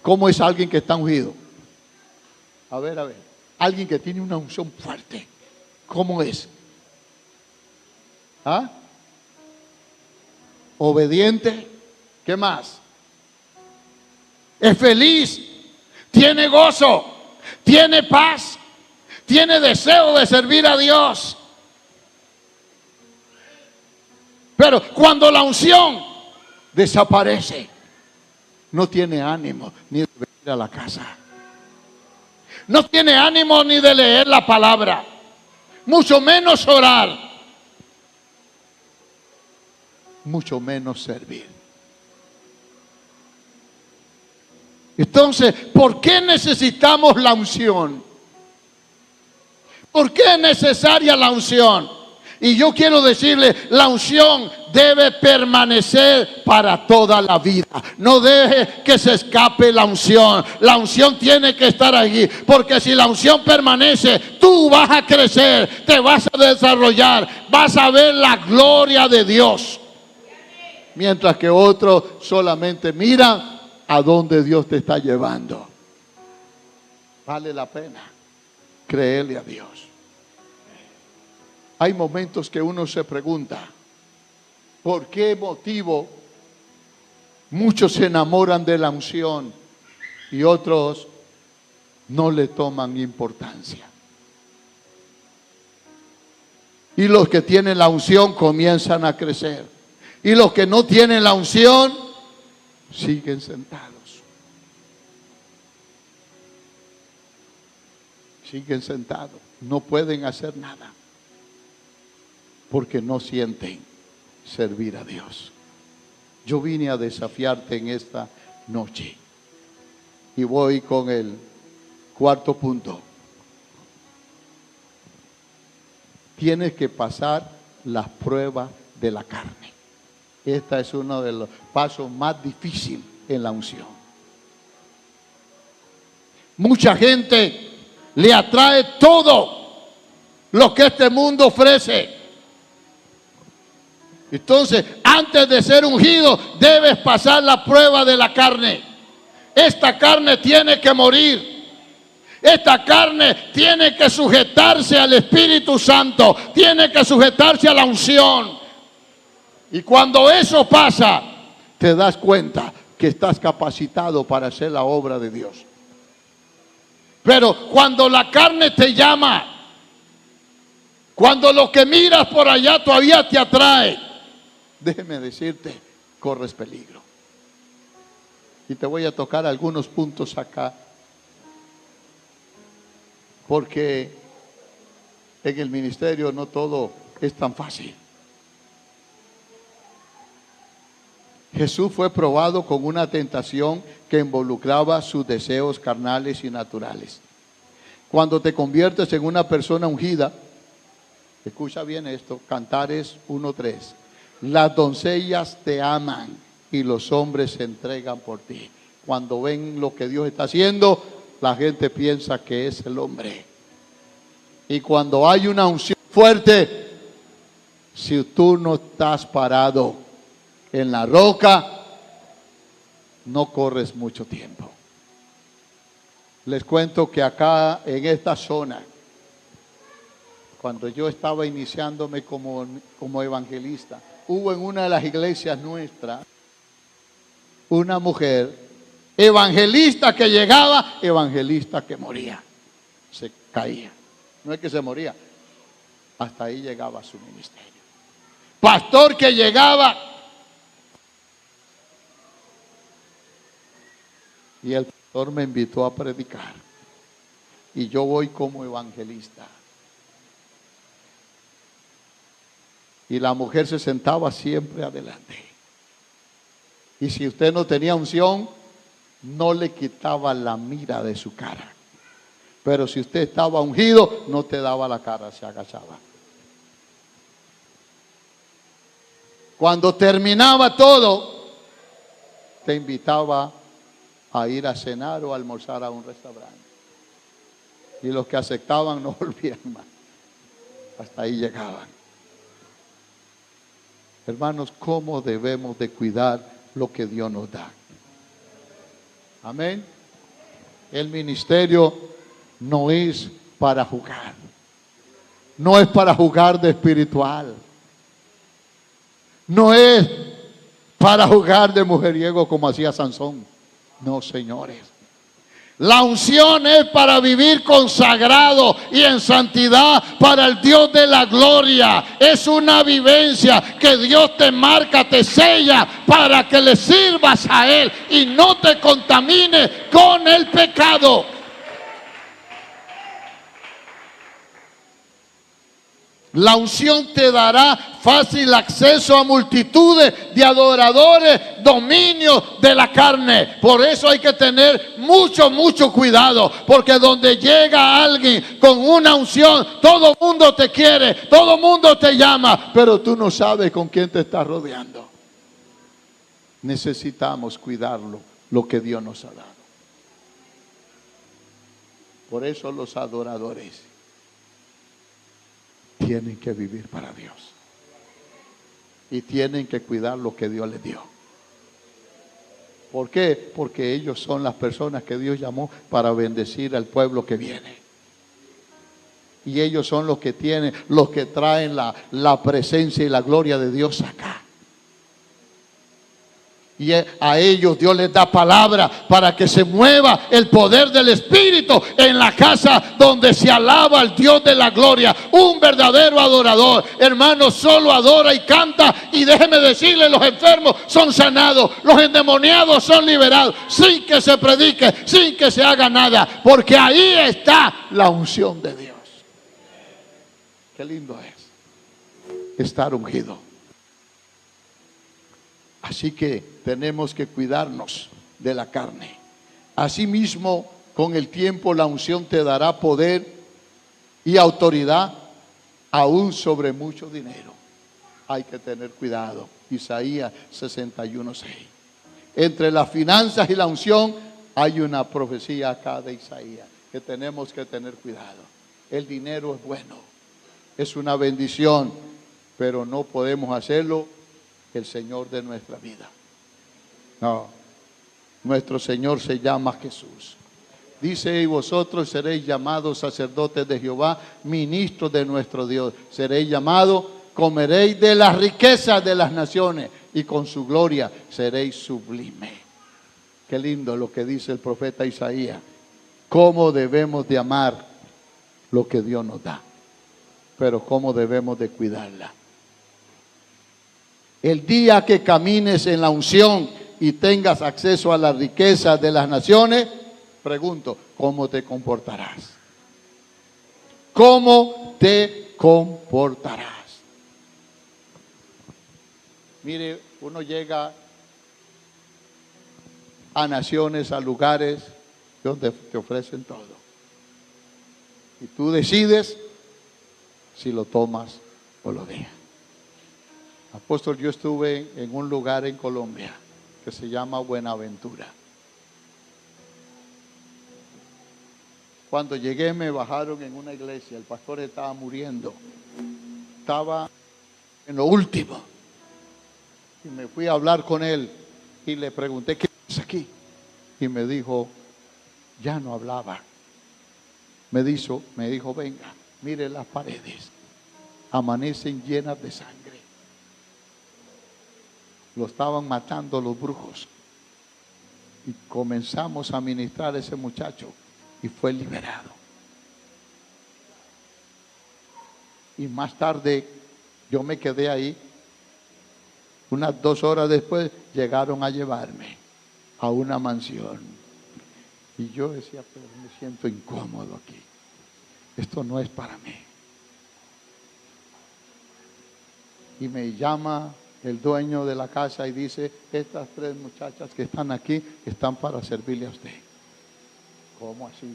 ¿cómo es alguien que está ungido? A ver. Alguien que tiene una unción fuerte, ¿cómo es? ¿Ah? Obediente. ¿Qué más? Es feliz. Tiene gozo. Tiene paz. Tiene deseo de servir a Dios. Pero cuando la unción desaparece, no tiene ánimo ni de venir a la casa. No tiene ánimo ni de leer la palabra, mucho menos orar, mucho menos servir. Entonces, ¿por qué necesitamos la unción? ¿Por qué es necesaria la unción? Y yo quiero decirle, la unción debe permanecer para toda la vida. No deje que se escape la unción. La unción tiene que estar allí. Porque si la unción permanece, tú vas a crecer, te vas a desarrollar, vas a ver la gloria de Dios. Mientras que otros solamente miran a dónde Dios te está llevando. Vale la pena creerle a Dios. Hay momentos que uno se pregunta, ¿por qué motivo muchos se enamoran de la unción y otros no le toman importancia? Y los que tienen la unción comienzan a crecer. Y los que no tienen la unción siguen sentados. Siguen sentados. No pueden hacer nada. Porque no sienten servir a Dios. Yo vine a desafiarte en esta noche. Y voy con el 4º punto. Tienes que pasar las pruebas de la carne. Este es uno de los pasos más difíciles en la unción. Mucha gente le atrae todo lo que este mundo ofrece. Entonces, antes de ser ungido, debes pasar la prueba de la carne. Esta carne tiene que morir. Esta carne tiene que sujetarse al Espíritu Santo. Tiene que sujetarse a la unción. Y cuando eso pasa, te das cuenta que estás capacitado para hacer la obra de Dios. Pero cuando la carne te llama, cuando lo que miras por allá todavía te atrae, déjeme decirte, corres peligro. Y te voy a tocar algunos puntos acá, porque en el ministerio no todo es tan fácil. Jesús fue probado con una tentación que involucraba sus deseos carnales y naturales. Cuando te conviertes en una persona ungida, escucha bien esto, Cantares 1:3, las doncellas te aman y los hombres se entregan por ti. Cuando ven lo que Dios está haciendo, la gente piensa que es el hombre. Y cuando hay una unción fuerte, si tú no estás parado en la roca, no corres mucho tiempo. Les cuento que acá en esta zona, cuando yo estaba iniciándome como evangelista, hubo en una de las iglesias nuestras una mujer evangelista que llegaba, evangelista que moría, se caía. No es que se moría, hasta ahí llegaba su ministerio. Pastor que llegaba y el pastor me invitó a predicar y yo voy como evangelista. Y la mujer se sentaba siempre adelante. Y si usted no tenía unción, no le quitaba la mira de su cara. Pero si usted estaba ungido, no te daba la cara, se agachaba. Cuando terminaba todo, te invitaba a ir a cenar o a almorzar a un restaurante. Y los que aceptaban no volvían más. Hasta ahí llegaban. Hermanos, ¿cómo debemos de cuidar lo que Dios nos da? Amén. El ministerio no es para jugar. No es para jugar de espiritual. No es para jugar de mujeriego como hacía Sansón. No, señores. La unción es para vivir consagrado y en santidad para el Dios de la gloria. Es una vivencia que Dios te marca, te sella para que le sirvas a Él y no te contamines con el pecado. La unción te dará fácil acceso a multitudes de adoradores, dominio de la carne. Por eso hay que tener mucho cuidado, porque donde llega alguien con una unción, todo el mundo te quiere, todo el mundo te llama, pero tú no sabes con quién te estás rodeando. Necesitamos cuidarlo, lo que Dios nos ha dado. Por eso los adoradores tienen que vivir para Dios y tienen que cuidar lo que Dios les dio. ¿Por qué? Porque ellos son las personas que Dios llamó para bendecir al pueblo que viene. Y ellos son los que tienen, los que traen la presencia y la gloria de Dios acá. Y a ellos Dios les da palabra para que se mueva el poder del Espíritu en la casa donde se alaba al Dios de la gloria. Un verdadero adorador, hermano, solo adora y canta. Y déjeme decirle, los enfermos son sanados, los endemoniados son liberados, sin que se predique, sin que se haga nada, porque ahí está la unción de Dios. Qué lindo es estar ungido. Así que tenemos que cuidarnos de la carne. Asimismo, con el tiempo la unción te dará poder y autoridad aún sobre mucho dinero. Hay que tener cuidado. Isaías 61:6. Entre las finanzas y la unción hay una profecía acá de Isaías que tenemos que tener cuidado. El dinero es bueno, es una bendición, pero no podemos hacerlo el Señor de nuestra vida. No, nuestro Señor se llama Jesús. Dice: y vosotros seréis llamados sacerdotes de Jehová, ministros de nuestro Dios. Seréis llamados, comeréis de las riquezas de las naciones y con su gloria seréis sublime. Qué lindo lo que dice el profeta Isaías. Cómo debemos de amar lo que Dios nos da, pero cómo debemos de cuidarla. El día que camines en la unción y tengas acceso a las riquezas de las naciones, pregunto, ¿cómo te comportarás? ¿Cómo te comportarás? Mire, uno llega a naciones, a lugares donde te ofrecen todo. Y tú decides si lo tomas o lo dejas. Apóstol, yo estuve en un lugar en Colombia que se llama Buenaventura. Cuando llegué me bajaron en una iglesia, el pastor estaba muriendo, estaba en lo último. Y me fui a hablar con él y le pregunté, ¿qué es aquí? Y me dijo, ya no hablaba. Me dijo, venga, mire las paredes, amanecen llenas de sangre. Lo estaban matando los brujos. Y comenzamos a ministrar a ese muchacho y fue liberado. Y más tarde yo me quedé ahí. Unas 2 horas después llegaron a llevarme a una mansión. Y yo decía, pero me siento incómodo aquí. Esto no es para mí. Y me llama el dueño de la casa y dice, estas 3 muchachas que están aquí están para servirle a usted. ¿Cómo así?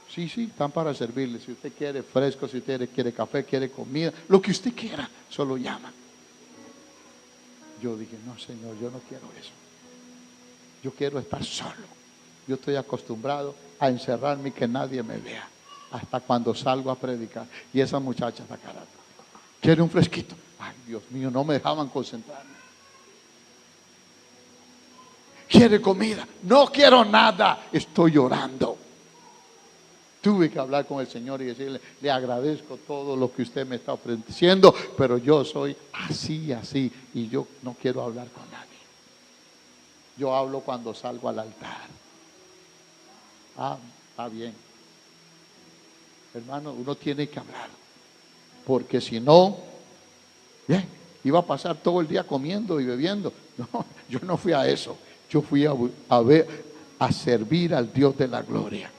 Sí, están para servirle. Si usted quiere fresco, si usted quiere café, quiere comida, lo que usted quiera, solo llama. Yo dije, no, Señor, yo no quiero eso. Yo quiero estar solo. Yo estoy acostumbrado a encerrarme y que nadie me vea. Hasta cuando salgo a predicar. Y esa muchacha está cara. ¿Quiere un fresquito? Ay, Dios mío, no me dejaban concentrarme. ¿Quiere comida? No quiero nada. Estoy llorando. Tuve que hablar con el Señor y decirle, le agradezco todo lo que usted me está ofreciendo, pero yo soy así, y yo no quiero hablar con nadie. Yo hablo cuando salgo al altar. Está bien. Hermano, uno tiene que hablar, porque si no, iba a pasar todo el día comiendo y bebiendo. No, yo no fui a eso. Yo fui a servir al Dios de la gloria.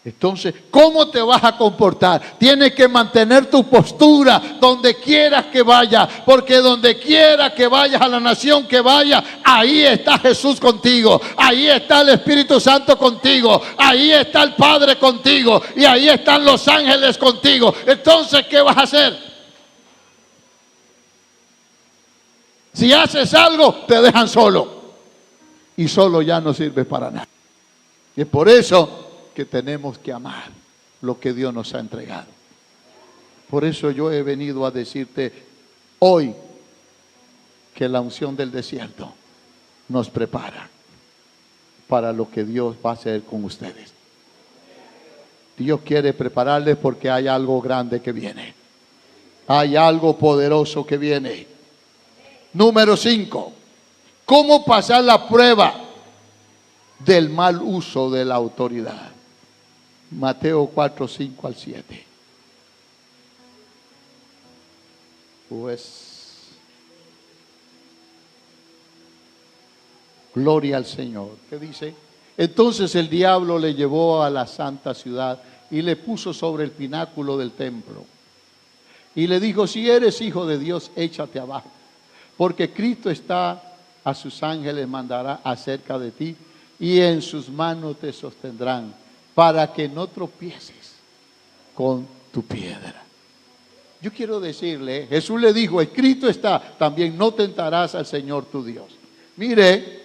Entonces, ¿cómo te vas a comportar? Tienes que mantener tu postura donde quieras que vayas, porque donde quiera que vayas, a la nación que vayas, ahí está Jesús contigo, ahí está el Espíritu Santo contigo, ahí está el Padre contigo y ahí están los ángeles contigo. Entonces, ¿qué vas a hacer? Si haces algo, te dejan solo, y solo ya no sirve para nada. Y es por eso que tenemos que amar lo que Dios nos ha entregado. Por eso yo he venido a decirte hoy que la unción del desierto nos prepara para lo que Dios va a hacer con ustedes. Dios quiere prepararles porque hay algo grande que viene. Hay algo poderoso que viene. Número 5. ¿Cómo pasar la prueba del mal uso de la autoridad? Mateo 4, 5 al 7. Pues, gloria al Señor. ¿Qué dice? Entonces el diablo le llevó a la santa ciudad y le puso sobre el pináculo del templo. Y le dijo, si eres hijo de Dios, échate abajo. Porque Cristo está, a sus ángeles mandará acerca de ti y en sus manos te sostendrán, para que no tropieces con tu piedra. Yo quiero decirle, Jesús le dijo, escrito está, también no tentarás al Señor tu Dios. Mire,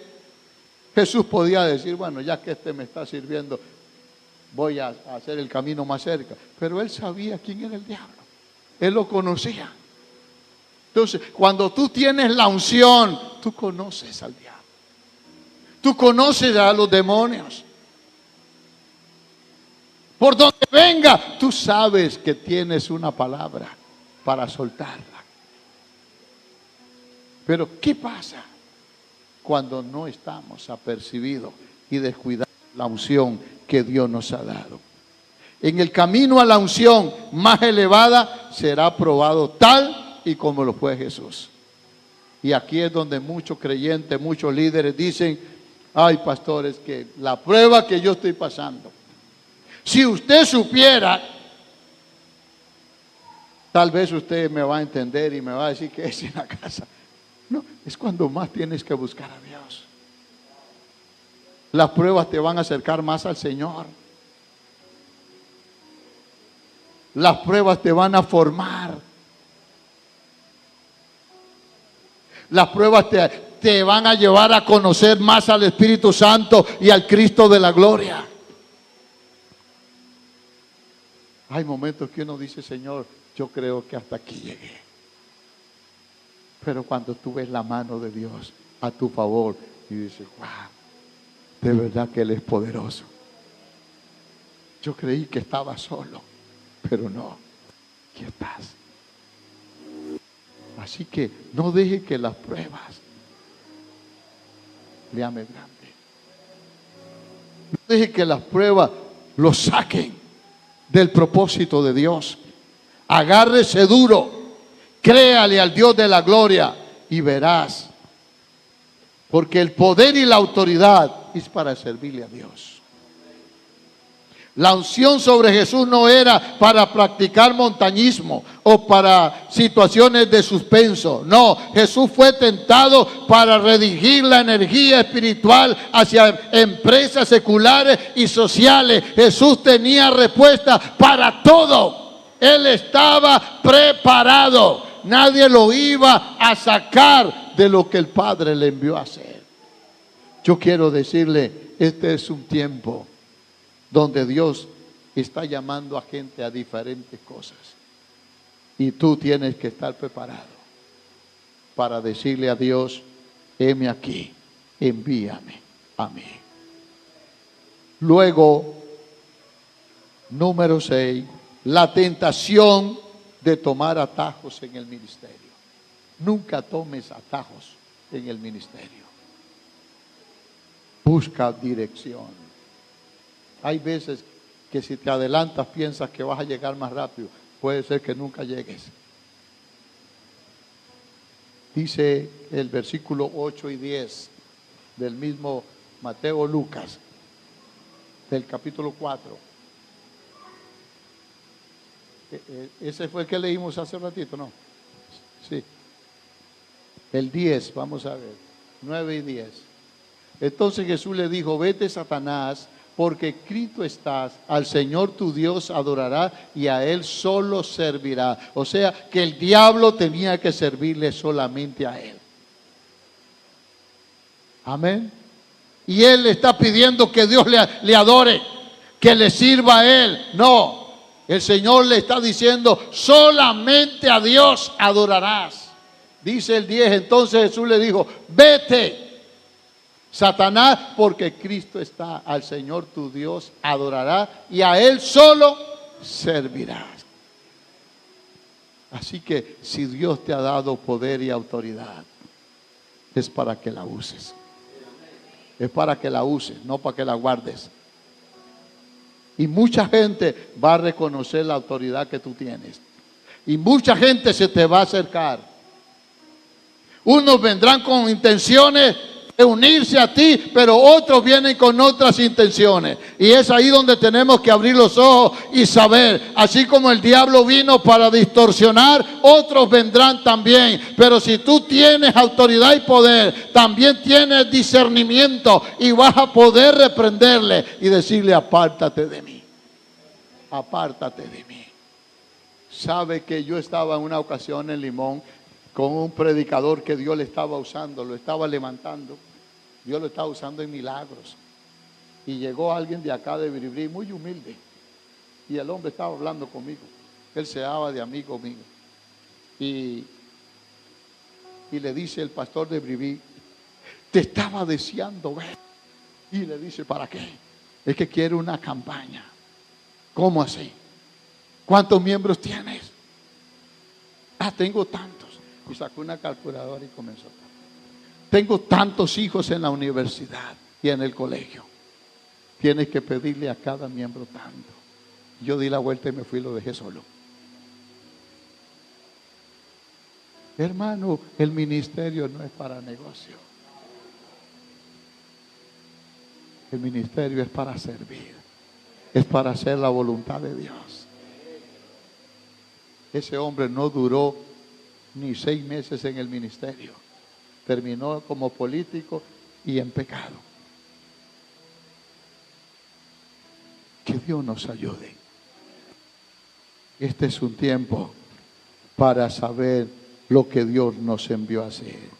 Jesús podía decir, bueno, ya que este me está sirviendo, voy a hacer el camino más cerca. Pero él sabía quién era el diablo. Él lo conocía. Entonces, cuando tú tienes la unción, tú conoces al diablo. Tú conoces a los demonios. Por donde venga, tú sabes que tienes una palabra para soltarla. Pero ¿qué pasa cuando no estamos apercibidos y descuidamos la unción que Dios nos ha dado? En el camino a la unción más elevada será probado tal y como lo fue Jesús. Y aquí es donde muchos creyentes, muchos líderes dicen, ay pastores, que la prueba que yo estoy pasando, si usted supiera, tal vez usted me va a entender y me va a decir que es en la casa. No, es cuando más tienes que buscar a Dios. Las pruebas te van a acercar más al Señor. Las pruebas te van a formar. Las pruebas te van a llevar a conocer más al Espíritu Santo y al Cristo de la gloria. Hay momentos que uno dice, Señor, yo creo que hasta aquí llegué. Pero cuando tú ves la mano de Dios a tu favor y dices, wow, de verdad que Él es poderoso. Yo creí que estaba solo, pero no, aquí estás. Así que no deje que las pruebas le amedrenten. No deje que las pruebas lo saquen del propósito de Dios. Agárrese duro, créale al Dios de la gloria y verás. Porque el poder y la autoridad es para servirle a Dios. La unción sobre Jesús no era para practicar montañismo o para situaciones de suspenso. No, Jesús fue tentado para redirigir la energía espiritual hacia empresas seculares y sociales. Jesús tenía respuesta para todo. Él estaba preparado. Nadie lo iba a sacar de lo que el Padre le envió a hacer. Yo quiero decirle, este es un tiempo donde Dios está llamando a gente a diferentes cosas. Y tú tienes que estar preparado para decirle a Dios, heme aquí, envíame a mí. Luego, número 6, la tentación de tomar atajos en el ministerio. Nunca tomes atajos en el ministerio. Busca dirección. Hay veces que si te adelantas piensas que vas a llegar más rápido. Puede ser que nunca llegues. Dice el versículo 8 y 10 del mismo Mateo Lucas, del capítulo 4. Ese fue el que leímos hace ratito, ¿no? Sí. El 10, vamos a ver. 9 y 10. Entonces Jesús le dijo, vete Satanás, porque escrito estás, al Señor tu Dios adorará y a Él solo servirá. O sea, que el diablo tenía que servirle solamente a Él. Amén. Y Él le está pidiendo que Dios le adore, que le sirva a Él. No, el Señor le está diciendo, solamente a Dios adorarás. Dice el 10, entonces Jesús le dijo, vete Satanás, porque Cristo está, al Señor tu Dios adorará y a Él solo servirás. Así que si Dios te ha dado poder y autoridad, es para que la uses. Es para que la uses, no para que la guardes. Y mucha gente va a reconocer la autoridad que tú tienes. Y mucha gente se te va a acercar. Unos vendrán con intenciones de unirse a ti, pero otros vienen con otras intenciones. Y es ahí donde tenemos que abrir los ojos y saber, así como el diablo vino para distorsionar, otros vendrán también. Pero si tú tienes autoridad y poder, también tienes discernimiento y vas a poder reprenderle y decirle, apártate de mí, apártate de mí. Sabe que yo estaba en una ocasión en Limón con un predicador que Dios le estaba usando, lo estaba levantando. Dios lo estaba usando en milagros. Y llegó alguien de acá de Biribrí, muy humilde. Y el hombre estaba hablando conmigo. Él se daba de amigo mío. Y le dice el pastor de Biribrí, te estaba deseando ver. Y le dice, ¿para qué? Es que quiero una campaña. ¿Cómo así? ¿Cuántos miembros tienes? Ah, tengo tantos. Y sacó una calculadora y comenzó. Tengo tantos hijos en la universidad y en el colegio. Tienes que pedirle a cada miembro tanto. Yo di la vuelta y me fui y lo dejé solo. Hermano, el ministerio no es para negocio. El ministerio es para servir. Es para hacer la voluntad de Dios. Ese hombre no duró ni 6 meses en el ministerio. Terminó como político y en pecado. Que Dios nos ayude. Este es un tiempo para saber lo que Dios nos envió a hacer.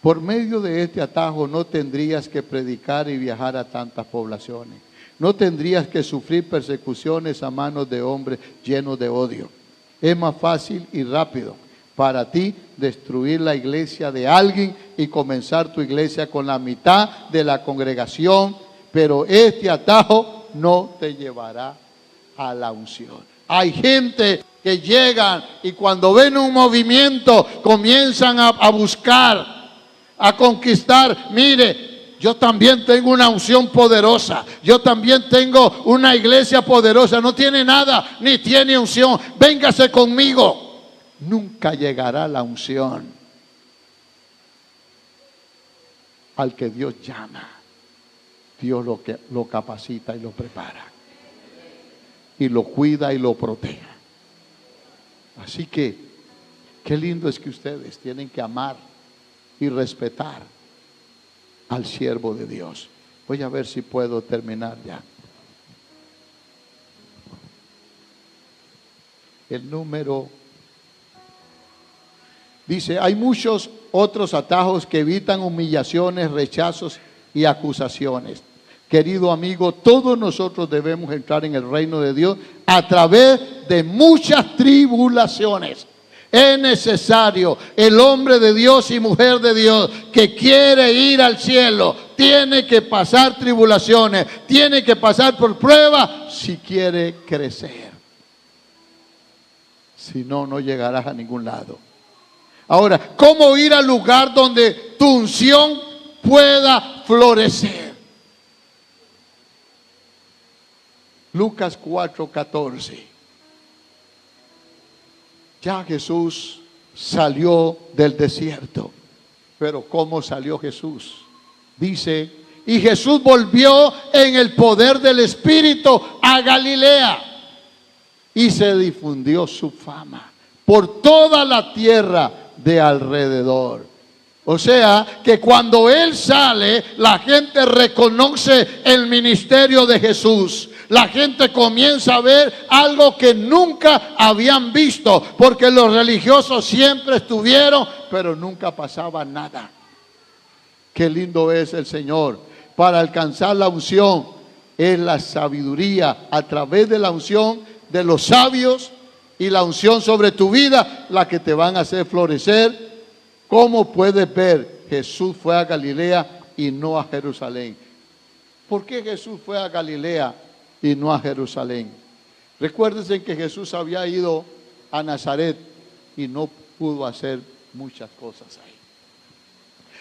Por medio de este atajo no tendrías que predicar y viajar a tantas poblaciones. No tendrías que sufrir persecuciones a manos de hombres llenos de odio. Es más fácil y rápido para ti destruir la iglesia de alguien y comenzar tu iglesia con la mitad de la congregación, pero este atajo no te llevará a la unción. Hay gente que llegan y cuando ven un movimiento comienzan a buscar, a conquistar. Mire, yo también tengo una unción poderosa. Yo también tengo una iglesia poderosa. No tiene nada, ni tiene unción. Véngase conmigo. Nunca llegará la unción al que Dios llama. Dios lo capacita y lo prepara. Y lo cuida y lo protege. Así que, qué lindo es que ustedes tienen que amar y respetar al siervo de Dios. Voy a ver si puedo terminar ya. El número dice, hay muchos otros atajos que evitan humillaciones, rechazos y acusaciones. Querido amigo, todos nosotros debemos entrar en el reino de Dios a través de muchas tribulaciones. Es necesario, el hombre de Dios y mujer de Dios que quiere ir al cielo, tiene que pasar tribulaciones, tiene que pasar por pruebas si quiere crecer. Si no, no llegarás a ningún lado. Ahora, ¿cómo ir al lugar donde tu unción pueda florecer? Lucas 4:14. Ya Jesús salió del desierto. Pero ¿cómo salió Jesús? Dice, y Jesús volvió en el poder del Espíritu a Galilea. Y se difundió su fama por toda la tierra de alrededor. O sea, que cuando Él sale, la gente reconoce el ministerio de Jesús. La gente comienza a ver algo que nunca habían visto, porque los religiosos siempre estuvieron, pero nunca pasaba nada. Qué lindo es el Señor. Para alcanzar la unción es la sabiduría, a través de la unción de los sabios y la unción sobre tu vida, la que te van a hacer florecer. ¿Cómo puedes ver? Jesús fue a Galilea y no a Jerusalén. ¿Por qué Jesús fue a Galilea y no a Jerusalén? Recuérdense que Jesús había ido a Nazaret y no pudo hacer muchas cosas ahí.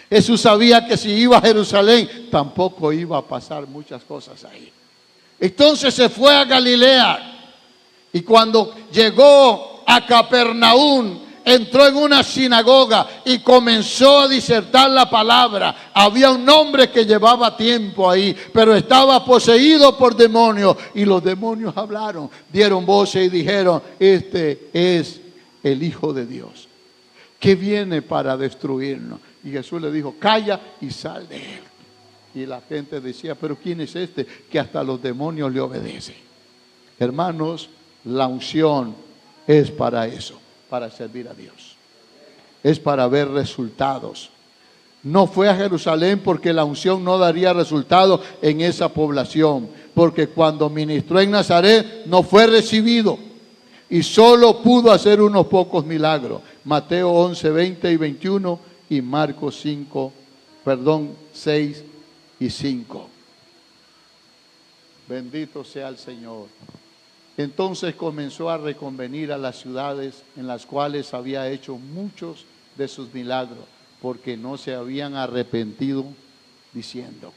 Jesús sabía que si iba a Jerusalén tampoco iba a pasar muchas cosas ahí. Entonces se fue a Galilea y cuando llegó a Capernaum, entró en una sinagoga y comenzó a disertar la palabra. Había un hombre que llevaba tiempo ahí, pero estaba poseído por demonios. Y los demonios hablaron, dieron voces y dijeron, este es el Hijo de Dios, que viene para destruirnos. Y Jesús le dijo, calla y sal de él. Y la gente decía, pero ¿quién es este que hasta los demonios le obedecen? Hermanos, la unción es para eso. Para servir a Dios. Es para ver resultados. No fue a Jerusalén porque la unción no daría resultado en esa población. Porque cuando ministró en Nazaret no fue recibido. Y solo pudo hacer unos pocos milagros. Mateo 11, 20 y 21 y Marcos 6 y 5. Bendito sea el Señor. Entonces comenzó a reconvenir a las ciudades en las cuales había hecho muchos de sus milagros, porque no se habían arrepentido, diciendo,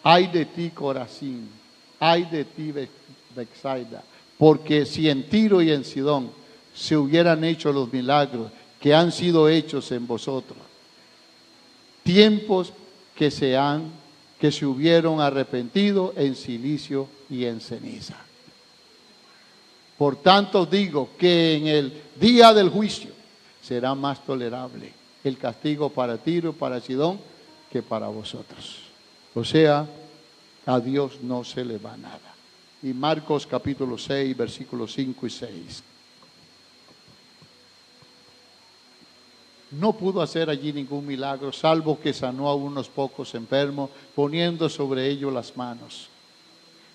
ay de ti Corazín, ay de ti Betsaida, Porque si en Tiro y en Sidón se hubieran hecho los milagros que han sido hechos en vosotros, tiempos que se hubieron arrepentido en silicio y en ceniza. Por tanto digo que en el día del juicio será más tolerable el castigo para Tiro y para Sidón que para vosotros. O sea, a Dios no se le va nada. Y Marcos capítulo 6, versículos 5 y 6. No pudo hacer allí ningún milagro, salvo que sanó a unos pocos enfermos, poniendo sobre ellos las manos.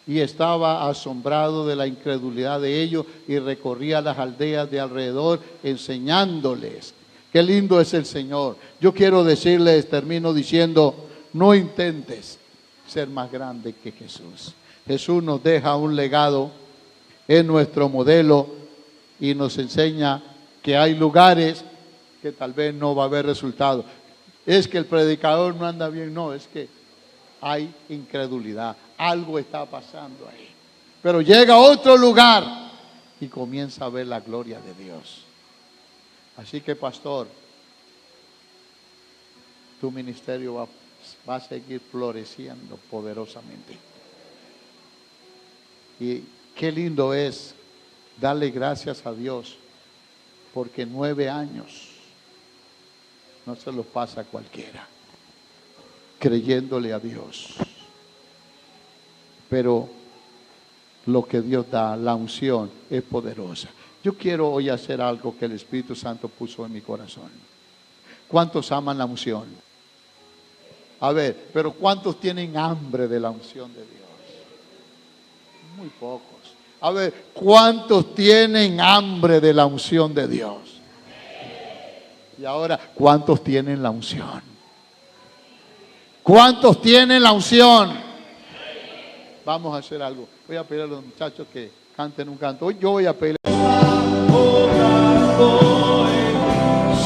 Y estaba asombrado de la incredulidad de ellos y recorría las aldeas de alrededor enseñándoles. Qué lindo es el Señor. Yo quiero decirles, termino diciendo, no intentes ser más grande que Jesús. Jesús nos deja un legado, es nuestro modelo y nos enseña que hay lugares que tal vez no va a haber resultado. Es que el predicador no anda bien, no, es que hay incredulidad, algo está pasando ahí. Pero llega a otro lugar y comienza a ver la gloria de Dios. Así que, pastor, tu ministerio va a seguir floreciendo poderosamente. Y qué lindo es darle gracias a Dios, porque 9 años no se los pasa a cualquiera, creyéndole a Dios. Pero lo que Dios da, la unción, es poderosa. Yo quiero hoy hacer algo que el Espíritu Santo puso en mi corazón. ¿Cuántos aman la unción? A ver, pero ¿cuántos tienen hambre de la unción de Dios? Muy pocos. A ver, ¿cuántos tienen hambre de la unción de Dios? Y ahora, ¿cuántos tienen la unción? ¿Cuántos tienen la unción? Vamos a hacer algo. Voy a pedir a los muchachos que canten un canto. Hoy yo voy a pedir.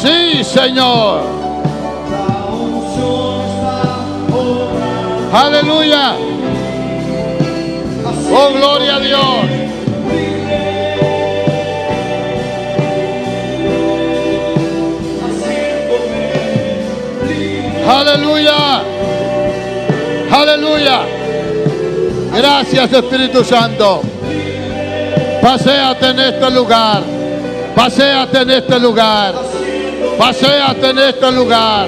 Sí, Señor. Aleluya. Oh, gloria a Dios. Aleluya. Aleluya. Gracias, Espíritu Santo. Paséate en este lugar. Paséate en este lugar. Paséate en este lugar.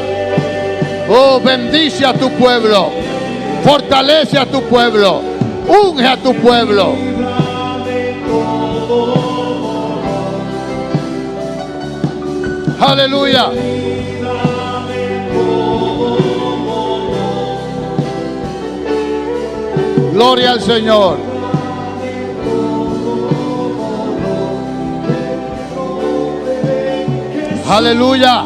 Oh, bendice a tu pueblo. Fortalece a tu pueblo. Unge a tu pueblo. Aleluya. Gloria al Señor. Aleluya.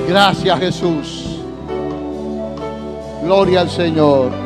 Gracias, Jesús. Gloria al Señor.